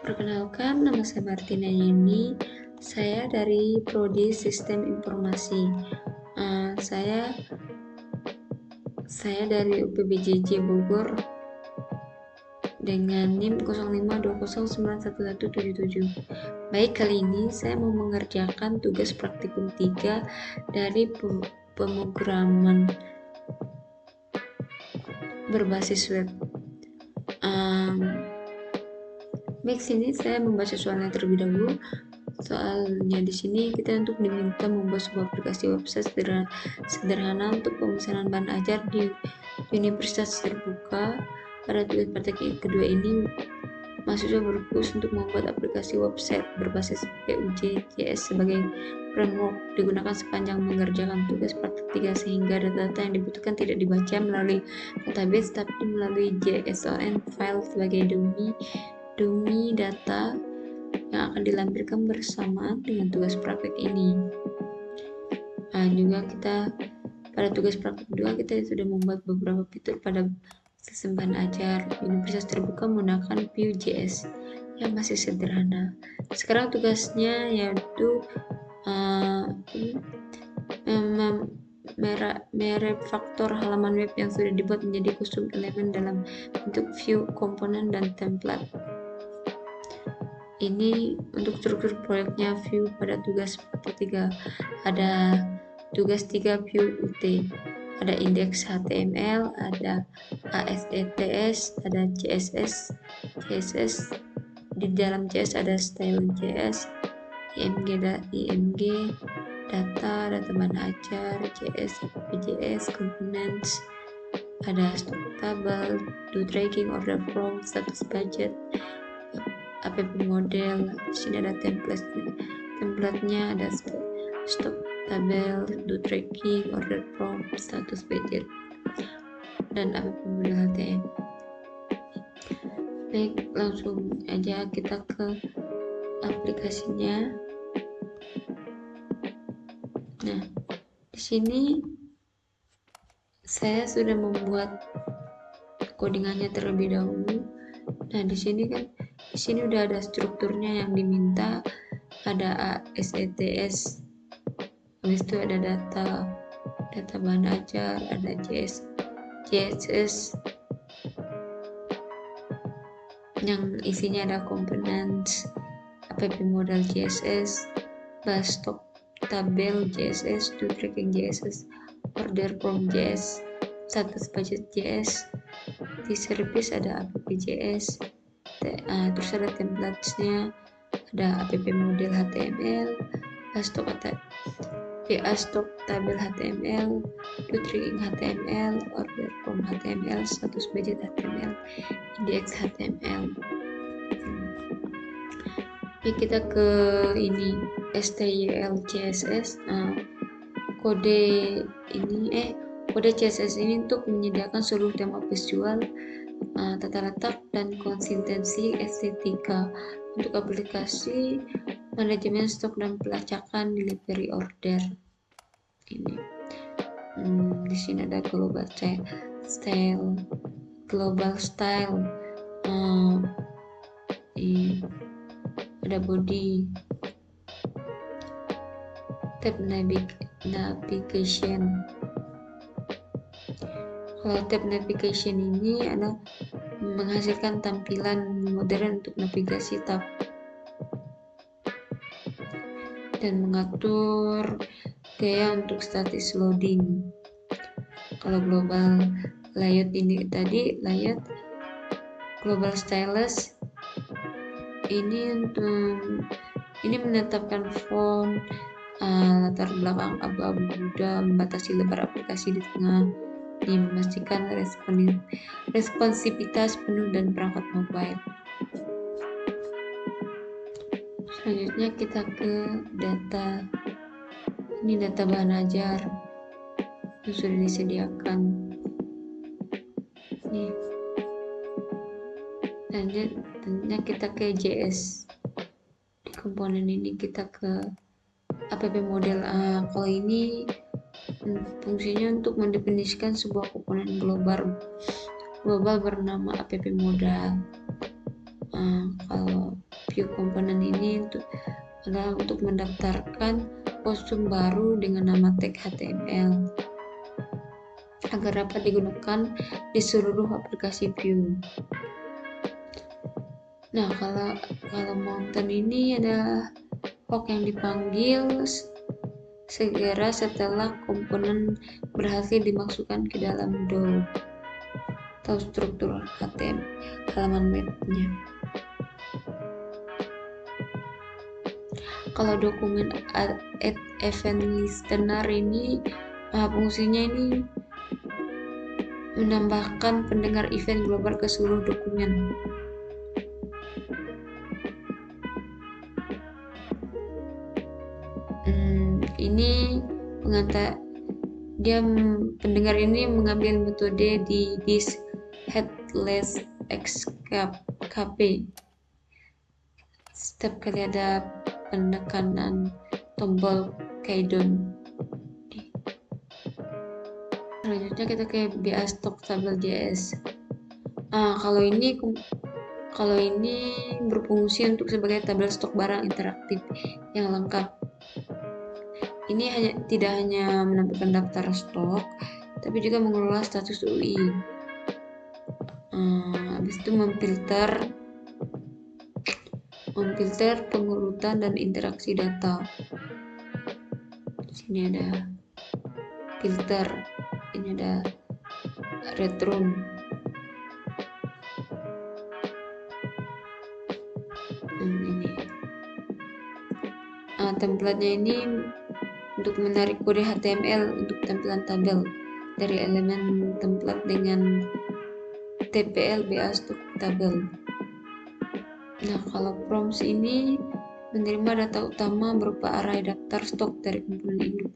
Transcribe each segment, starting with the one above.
Perkenalkan, nama saya Martina Yeni. Saya dari Prodi Sistem Informasi. Saya dari UPBJJ Bogor dengan NIM 0520911177. Baik, kali ini saya mau mengerjakan tugas praktikum 3 dari pemrograman berbasis web. Baik, sini saya membaca soalnya terlebih dahulu. Soalnya di sini kita untuk diminta membuat sebuah aplikasi website sederhana untuk pemesanan bahan ajar di Universitas Terbuka. Pada tugas praktik kedua ini, mahasiswa berfokus untuk membuat aplikasi website berbasis PUJ.js sebagai framework digunakan sepanjang mengerjakan tugas praktik 3, sehingga data-data yang dibutuhkan tidak dibaca melalui database tapi melalui JSON file sebagai dummy data yang akan dilampirkan bersamaan dengan tugas praktik ini. Juga kita pada tugas praktik 2 kita sudah membuat beberapa fitur pada sistem bahan ajar Universitas Terbuka menggunakan Vue.js yang masih sederhana. Sekarang tugasnya yaitu merefaktor halaman web yang sudah dibuat menjadi custom element dalam bentuk view, komponen, dan template. Ini untuk struktur proyeknya Vue pada tugas praktik 3. Ada tugas 3 Vue UT, ada indeks HTML, ada ASETS, ada CSS, di dalam CSS ada style.js, IMG, data bahan ajar, JS, PJS, components, ada stock table, do tracking, order from, status budget, app model. Di sini ada template-nya, ada stock tabel, do tracking, order from, status budget, dan app model HTML. Baik, langsung aja kita ke aplikasinya. Nah, di sini saya sudah membuat codingannya terlebih dahulu. Nah, di sini udah ada strukturnya yang diminta, ada ASETS, habis itu ada data bahan ajar, ada CSS yang isinya ada components, app model CSS, stock tabel CSS, do tracking CSS, order from JS, status budget JS, di service ada app.js, terus ada template-nya, ada app model HTML, stock tabel HTML, do tracking HTML, order from HTML, status budget HTML, index HTML. Jadi kita ke ini style CSS. Kode CSS ini untuk menyediakan seluruh tema visual, tata letak, dan konsistensi estetika untuk aplikasi manajemen stok dan pelacakan delivery order. Ini di sini ada global style, ada body, tab navigation. Kalau tab navigation ini ada menghasilkan tampilan modern untuk navigasi tab dan mengatur gaya untuk status loading. Kalau global layout ini tadi, layout global stylus ini menetapkan font, latar belakang abu-abu muda, membatasi lebar aplikasi di tengah, memastikan responsivitas penuh dan perangkat mobile. Selanjutnya kita ke data. Ini data bahan ajar yang sudah disediakan. Nih. Selanjutnya kita ke JS. Di komponen ini kita ke app model. Kalau ini fungsinya untuk mendefinisikan sebuah komponen global bernama app model. Kalau view komponen ini adalah untuk mendaftarkan kostum baru dengan nama tag HTML agar dapat digunakan di seluruh aplikasi view. Nah, kalau mountain ini adalah hook yang dipanggil segera setelah komponen berhasil dimasukkan ke dalam DOM atau struktur HTML halaman webnya. Kalau dokumen event listener ini fungsinya ini menambahkan pendengar event global ke seluruh dokumen. Ini pendengar ini mengambil metode di disk headless XKP. Setiap kali ada penekanan tombol keydown. Selanjutnya kita ke BA Stock Table.js. Kalau ini berfungsi untuk sebagai tabel stok barang interaktif yang lengkap. Ini tidak hanya menampilkan daftar stok, tapi juga mengelola status UI. Habis itu memfilter pengurutan dan interaksi data. Di sini ada filter, ini ada return. Ini template-nya ini untuk menarik kode HTML untuk tampilan tabel dari elemen template dengan TPL BA Stock Table. Nah, kalau prompts ini menerima data utama berupa array daftar stok dari komponen induk.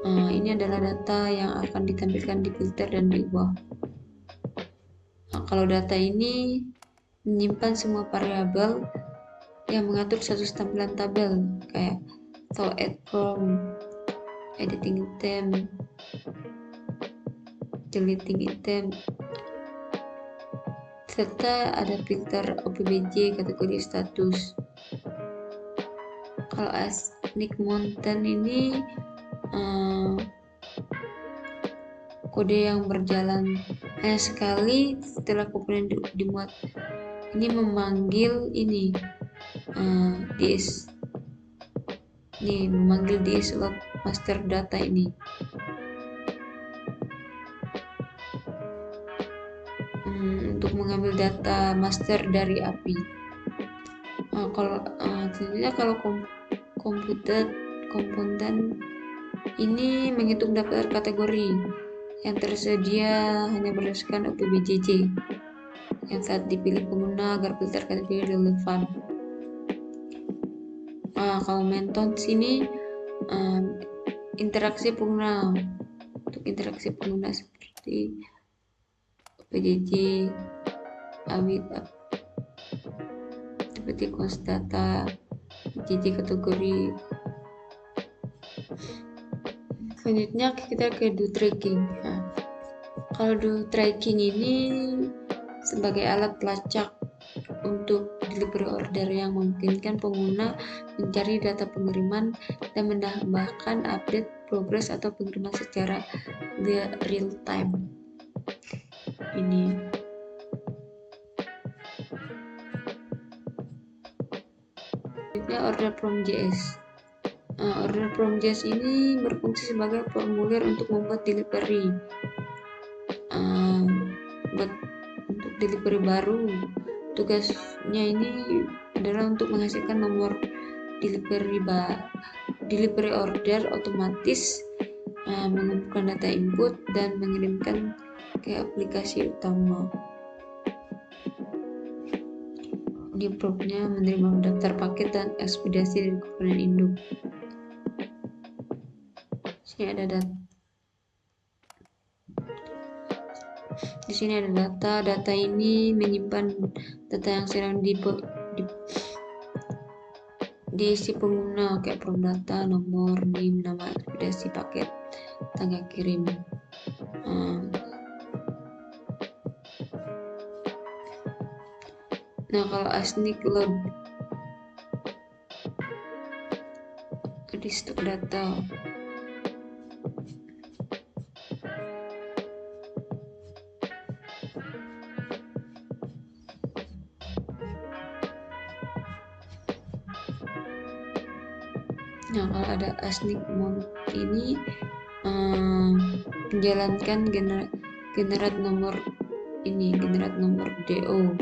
Ini adalah data yang akan ditampilkan di filter dan diubah. Kalau data ini menyimpan semua variabel yang mengatur status tampilan tabel, kayak add from, editing item, deleting item, serta ada filter OPBJ kategori status. Kalau Asnic Mountain ini kode yang berjalan hanya sekali setelah komponen dimuat. Ini memanggil memanggil DS load master data ini. Untuk mengambil data master dari API. Kalau komponen ini menghitung daftar kategori yang tersedia hanya berdasarkan OPBJJ yang saat dipilih pengguna agar filter kategori relevan. Kalau methods ini interaksi pengguna, untuk interaksi pengguna seperti OPJJ, awit, seperti const data, JJ kategori. Selanjutnya kita ke do tracking. Kalau do tracking ini sebagai alat pelacak untuk delivery order yang memungkinkan pengguna mencari data pengiriman dan menambahkan update progress atau pengiriman secara real time. Ini order from JS. Order from JS ini berfungsi sebagai formulir untuk membuat delivery. Untuk delivery baru, tugasnya ini adalah untuk menghasilkan nomor delivery order otomatis, mengumpulkan data input dan mengirimkan ke aplikasi utama. Ini probnya menerima daftar paket dan ekspedisi dari komponen induk. Di sini ada data. Data ini menyimpan data yang sedang diisi pengguna, kayak from data, nomor, NIM, nama ekspedisi paket, tanggal kirim. Nah, kalau Asnic load di stok data. Nah, kalau ada async mode ini menjalankan generat nomor DO.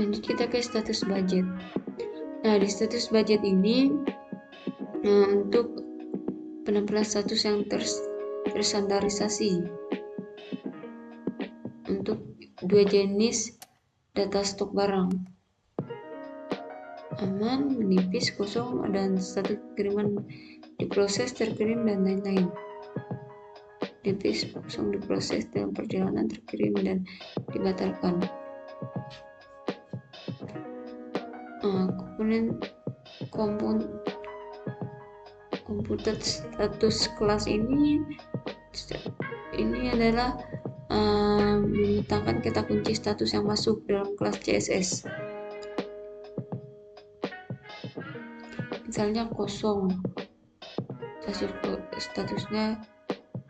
Lanjut kita ke status budget. Nah, di status budget ini untuk penampilan status yang terstandarisasi untuk dua jenis data stok barang: aman, menipis, kosong, dan status kiriman diproses, terkirim, dan lain-lain. Menipis, kosong, diproses, dalam perjalanan, terkirim, dan dibatalkan. Komputer status kelas ini adalah menyatakan kata kunci status yang masuk dalam kelas CSS. Misalnya kosong, statusnya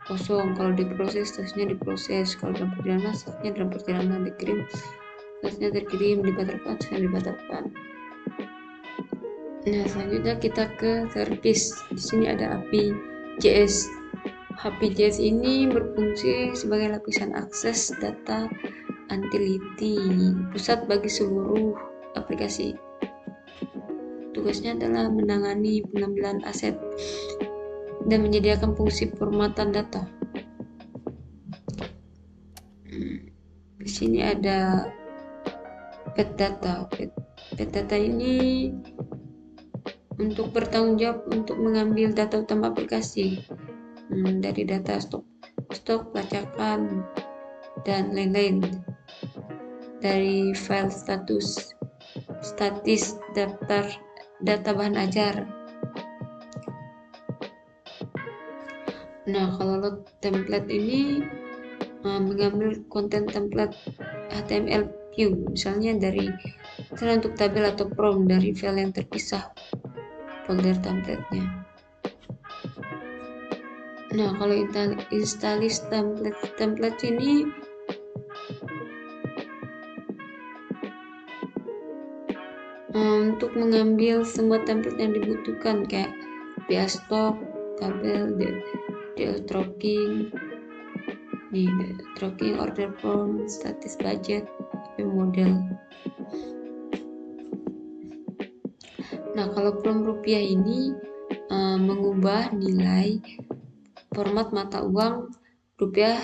kosong. Kalau diproses, statusnya diproses. Kalau dalam perjalanan, statusnya dalam perjalanan. Dikirim, statusnya terkirim. Dibatalkan, statusnya dibatalkan. Nah, selanjutnya kita ke service. Di sini ada API JS. API JS ini berfungsi sebagai lapisan akses data utility pusat bagi seluruh aplikasi. Tugasnya adalah menangani pengambilan aset dan menyediakan fungsi formatan data. Di sini ada pet data. Pet data ini untuk bertanggung jawab untuk mengambil data utama aplikasi dari data stok, pelacakan, dan lain-lain, dari file statis, data bahan ajar. Nah, kalau load template ini mengambil konten template HTML view, misalnya untuk tabel atau form dari file yang terpisah folder template-nya. Nah, kalau instalis template ini untuk mengambil semua template yang dibutuhkan, kayak PA stock, tabel, tracking, order form, status budget, model. Nah, kalau form rupiah ini mengubah nilai format mata uang rupiah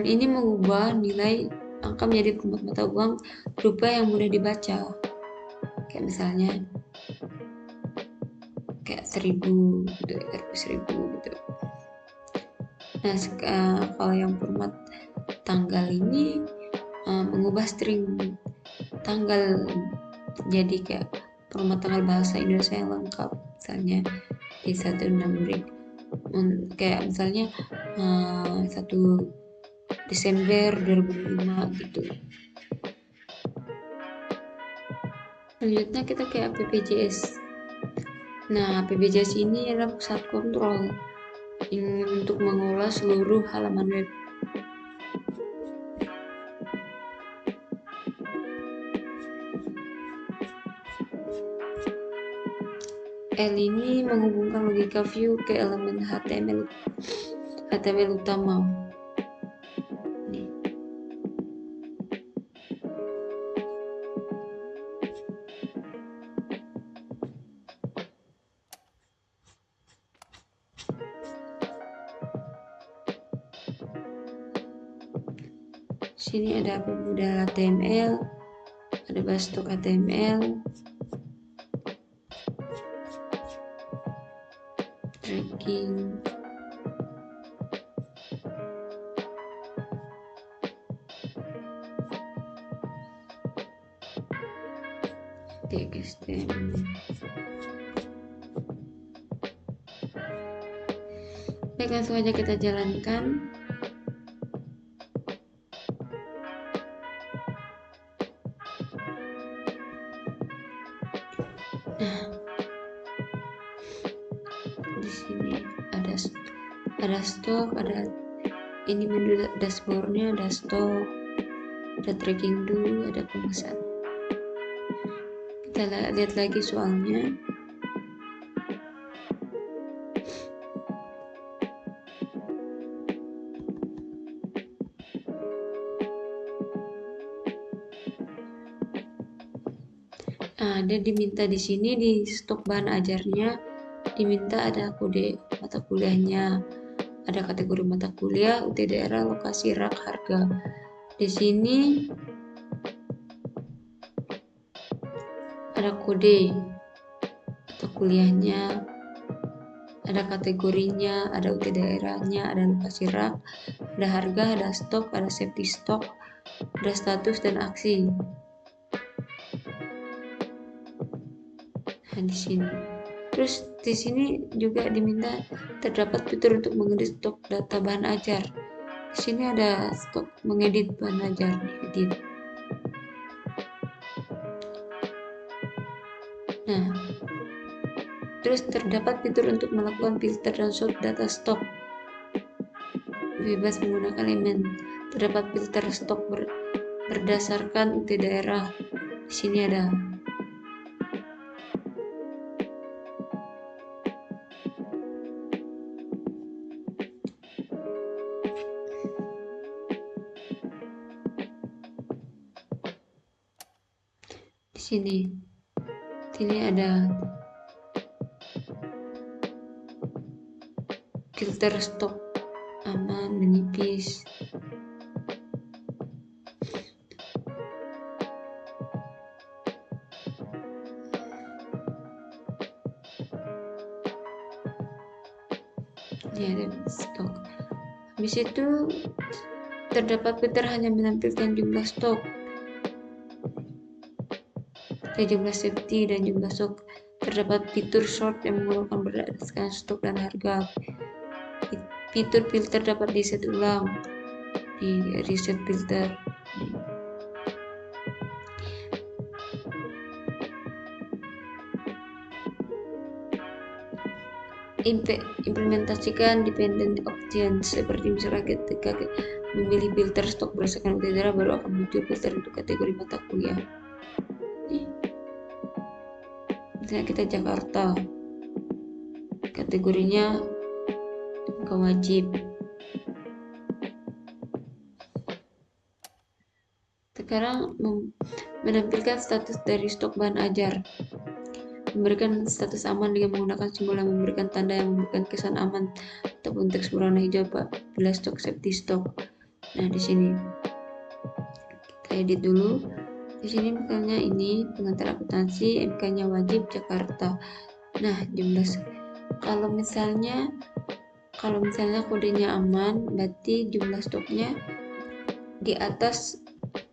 ini mengubah nilai angka menjadi format mata uang rupiah yang mudah dibaca. Kayak misalnya kayak 1000 gitu. Nah, kalau yang format tanggal ini mengubah string tanggal jadi kayak format tanggal bahasa Indonesia yang lengkap, misalnya di 16 break, kayak misalnya 1 Desember 2005 gitu. Selanjutnya kita ke APPJS. Nah, APPJS ini adalah pusat kontrol untuk mengolah seluruh halaman web. L ini menghubungkan logika view ke elemen HTML utama. Sini ada modal HTML, ada bastok HTML, tracking, TXT. Baik, langsung aja kita jalankan. di sini ada stok, ada ini menu dashboardnya, ada stok, ada tracking dulu, ada pemesan. Kita lihat lagi soalnya. Nah, dia diminta di sini di stok bahan ajarnya diminta ada kode mata kuliahnya, ada kategori mata kuliah, UT daerah, lokasi, rak, harga. Di sini ada kode mata kuliahnya, ada kategorinya, ada UT daerahnya, ada lokasi rak, ada harga, ada stok, ada safety stock, ada status dan aksi. Nah, di sini. Terus di sini juga diminta terdapat fitur untuk mengedit stok data bahan ajar. Di sini ada stok mengedit bahan ajar, edit. Nah, terus terdapat fitur untuk melakukan filter dan sort data stok bebas menggunakan elemen. Terdapat filter stok berdasarkan UT daerah. Di sini ada. Di sini ada filter stok aman, menipis. Ini ada stok. Habis itu terdapat filter hanya menampilkan jumlah stok, jumlah safety dan jumlah stok. Terdapat fitur sort yang menggunakan berdasarkan stok dan harga. Fitur filter dapat di-set ulang di reset filter. Implementasikan dependent options seperti misalnya ketika memilih filter stok berdasarkan UT daerah baru akan muncul filter untuk kategori mata kuliah. Misalnya kita Jakarta, kategorinya wajib. Sekarang menampilkan status dari stok bahan ajar. Memberikan status aman dengan menggunakan simbol yang memberikan tanda yang memberikan kesan aman ataupun teks berwarna hijau bila stok safety stock. Nah, di sini kita edit dulu. Di sini misalnya ini pengantar akuntansi, MK-nya wajib Jakarta. Nah, jumlah kalau misalnya kodenya aman, berarti jumlah stoknya di atas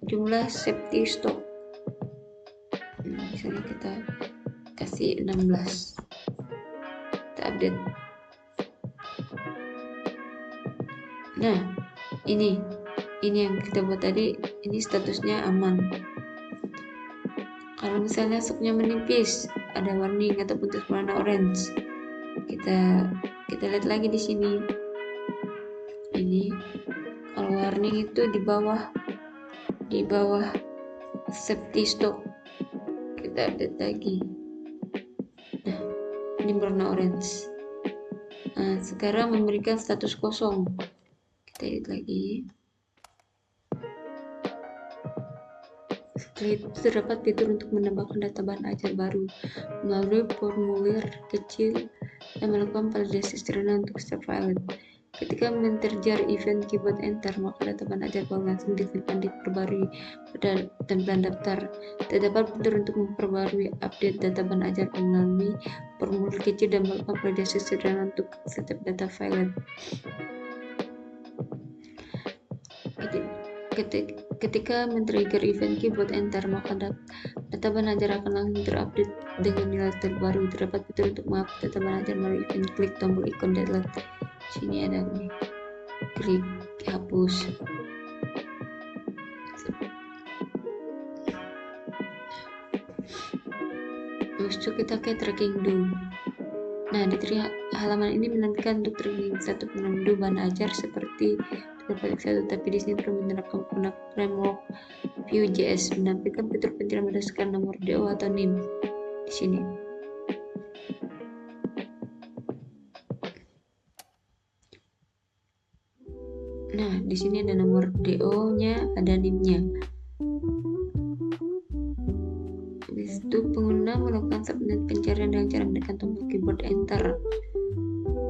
jumlah safety stock. Nah, misalnya kita kasih 16, kita update. Nah, ini yang kita buat tadi, ini statusnya aman. Kalau misalnya stoknya menipis, ada warning ataupun teks warna orange, kita lihat lagi di sini. Ini kalau warning itu di bawah safety stock, kita update lagi. Nah, ini warna orange. Nah, sekarang memberikan status kosong, kita edit lagi. Setelah itu terdapat fitur untuk menambahkan data bahan ajar baru melalui formulir kecil dan melakukan validasi sederhana untuk setiap file. Ketika menterjar event keyboard enter, maka data bahan ajar baru langsung diperbarui pada tampilan daftar. Terdapat fitur untuk memperbarui update data bahan ajar melalui formulir kecil dan melakukan validasi sederhana untuk setiap data file. Ketika men-trigger event keyboard enter, maka data bahan ajar akan langsung terupdate dengan nilai terbaru. Terdapat fitur untuk menghapus data bahan ajar melalui event klik tombol ikon delete. Sini ada nih, klik hapus. Terus kita ke tracking do. Nah, di halaman ini menantikan untuk tracking satu penundu bahan ajar seperti 3.1, tapi di sini perlu menerapkan framework Vue.js menampilkan fitur pentilon berdasarkan nomor DO atau NIM di sini. Nah, di sini ada nomor DO-nya, ada NIM-nya. Habis itu pengguna melakukan subnet pencarian dengan cara menekan tombol keyboard Enter.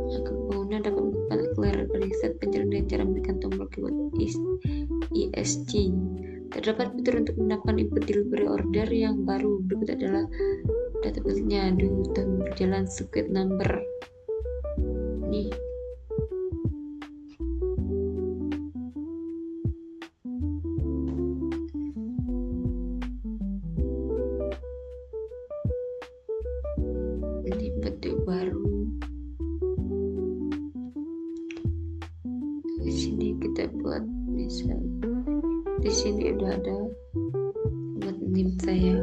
Maka pengguna dapat melakukan clear reset pencarian dengan cara menekan tombol keyboard ESC. Terdapat fitur untuk menambahkan input delivery order yang baru. Berikut adalah database-nya. Tahun berjalan circuit number. Nih. Ini bentuk baru. Di sini kita buat misal. Di sini udah ada buat NIM saya.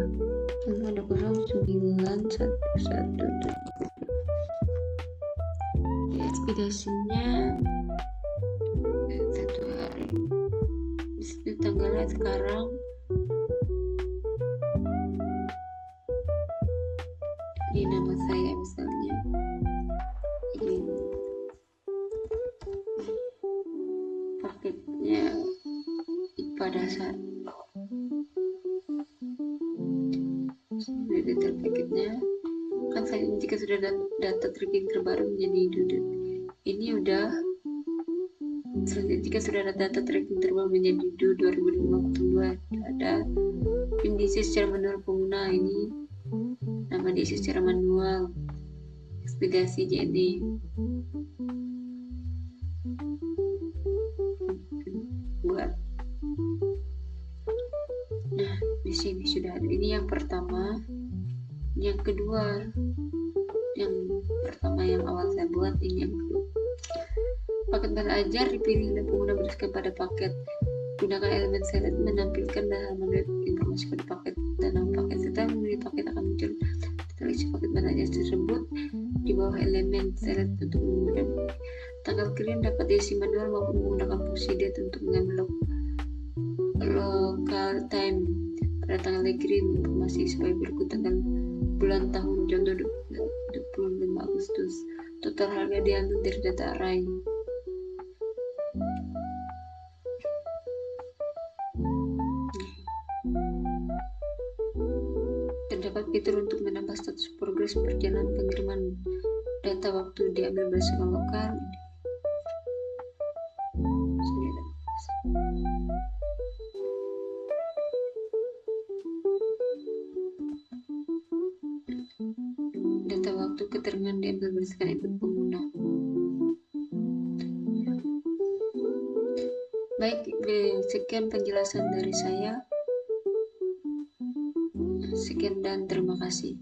Ada 0911. Ekspedasinya 1 hari. Disitu tanggalnya sekarang. Ini nama saya misalnya. Ini paketnya IPA dasar. Detail paketnya kan saya jika sudah data tracking terbaru menjadi duduk. Ini udah selanjutnya jika sudah ada data tracking terbaru menjadi DU 2052 ada pin diisi secara manual pengguna. Ini nama diisi secara manual ekspedasi JD. Buat nah di sini sudah ada. Ini yang pertama. Yang kedua, yang pertama yang awal saya buat, ini yang kedua. Paket bahan ajar dipilih oleh pengguna berdasarkan pada paket. Gunakan elemen select menampilkan halaman web informasi pada paket dan nama paket. Setelah memilih paket akan muncul detail isi paket bahan ajar tersebut di bawah elemen select. Untuk menggunakan tanggal kirim dapat diisi manual maupun menggunakan fungsi date untuk mengambil local time pada tanggal kirim informasi supaya berikut tanggal bulan tahun contoh 25 Agustus. Total harga diambil dari data array. Terdapat fitur untuk menambah status progres perjalanan pengiriman data waktu diambil berdasarkan lokal. Data waktu keterangan diambil berdasarkan input pengguna. Baik, sekian penjelasan dari saya. Sekian dan terima kasih.